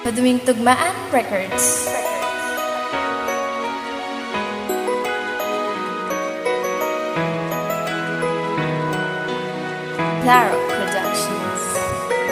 Maduming Tugmaan Records. Claro Productions.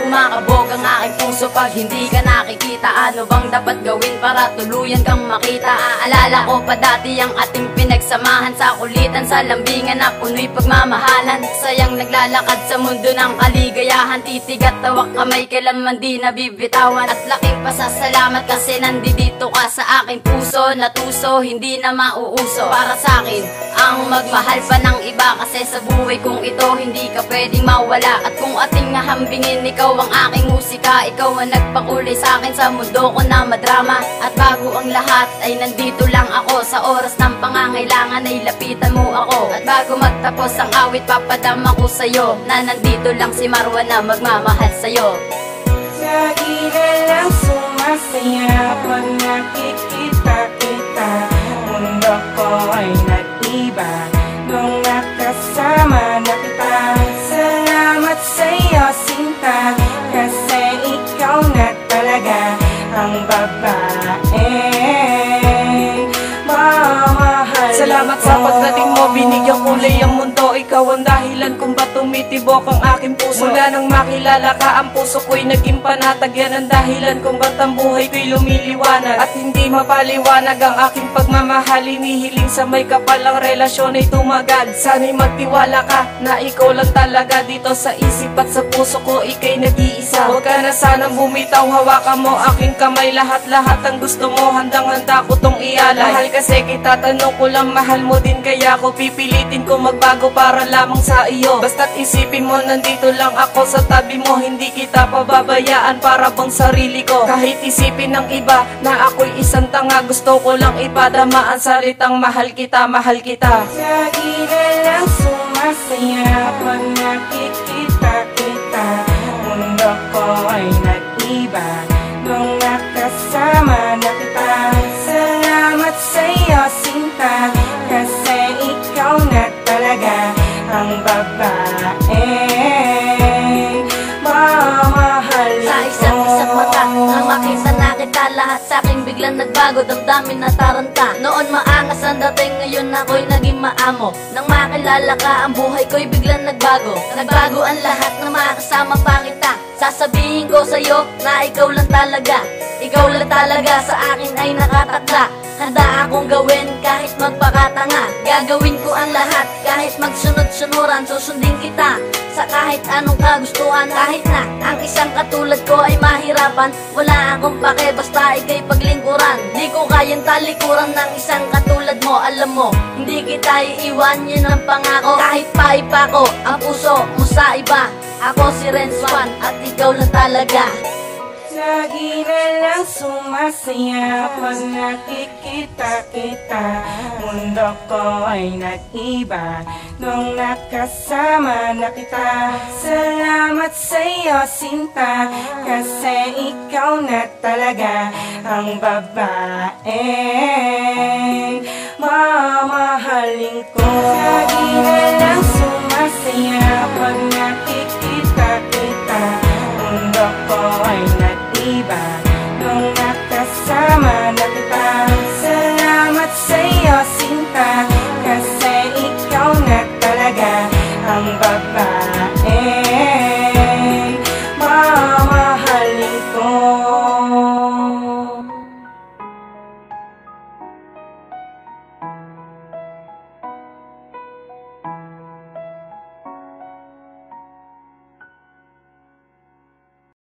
Kumakabog ang aking puso pag hindi ka nakikita. Ano bang dapat gawin para tuluyan kang makita? Aalala ko pa dati ang ating pinagsamahan sa kulitan, sa lambingan na puno'y pagmamahalan. Sayang naglalakad sa mundo ng kaligayahan, titig at tawak kamay kailanman di nabibitawan. At laking pasasalamat kasi nandito ka sa aking puso. Natuso, hindi na mauuso para sa akin ang magmahal pa ng iba, kasi sa buhay kong ito hindi ka pwedeng mawala. At kung ating nahambingin, ikaw ang aking musika, ikaw ang nagpakulay sa akin sa mundo ko na madrama. At bago ang lahat ay nandito lang ako, sa oras ng pangangailangan ay lapitan mo ako. At bago magtapos ang awit, papadama ko sa'yo na nandito lang si Marwan na magmamahal sa'yo. Lagi na lang sumasaya pag nakikita kita. Mundo ko ay nag-iba nung nakasama na kita. Salamat sa'yo, sinta, kasi ikaw na talaga ang babaeng mamahal. Salamat sa pagdating mo, binigyan kulay ang mundo. Ikaw ang dahilan kung ba't tumitibok ang aking puso. Mula nang makilala ka, ang puso ko'y naging panatag. Yan ang dahilan kung ba't ang buhay ko'y lumiliwanag. At hindi mapaliwanag ang aking pagmamahal. Hinihiling sa may kapalang relasyon ay tumagal. Sana'y magtiwala ka na ikaw lang talaga dito sa isip at sa puso ko, ika'y nag-iisa. Huwag ka na sanang bumitaw, hawakan mo aking kamay. Lahat-lahat ang gusto mo, handang-handa ko tong ialay. Mahal kasi kita, tanong ko lang, mahal mo din kaya ako pipilitin ko magbago para lamang sa iyo. Basta't isipin mo, nandito lang ako sa tabi mo, hindi kita pababayaan para bang sarili ko. Kahit isipin ng iba na ako'y isang tanga, gusto ko lang ipadama ang salitang mahal kita, mahal kita. Lagi na lang sumasaya pag nakikita kita. Mundo ko ay nag-iba nung nakasama na kita. Salamat sa'yo, sinta, kasi ikaw na talaga ang babaeng mamahal ko. Sa isang mata nang makita na kita, lahat sa'king biglang nagbago, damdamin na taranta. Noon maangas ang dating, ngayon ako'y naging maamo. Nang makilala ka, ang buhay ko'y biglang nagbago. Nagbago ang lahat na makasama pa kita. Sasabihin ko sa'yo na ikaw lang talaga. Ikaw lang talaga sa akin ay nakatakda. Handa akong gawin kahit magpakatanga. Gagawin ko ang lahat kahit magsunod-sunuran. Susundin kita sa kahit anong kagustuhan. Kahit na ang isang katulad ko ay mahirapan, wala akong pake basta ika'y paglingkuran. Di ko kayang talikuran ng isang katulad mo. Alam mo, hindi kita iiwan, yun ang pangako. Kahit paipa ko ang puso mo sa iba, ako si Renz Juan at ikaw lang talaga. Lagi na lang sumasaya pag nakikita kita. Mundo ko ay nag-iba nung nakasama na kita. Salamat sa'yo, sinta, kasi ikaw na talaga ang babaeng mamahalin ko.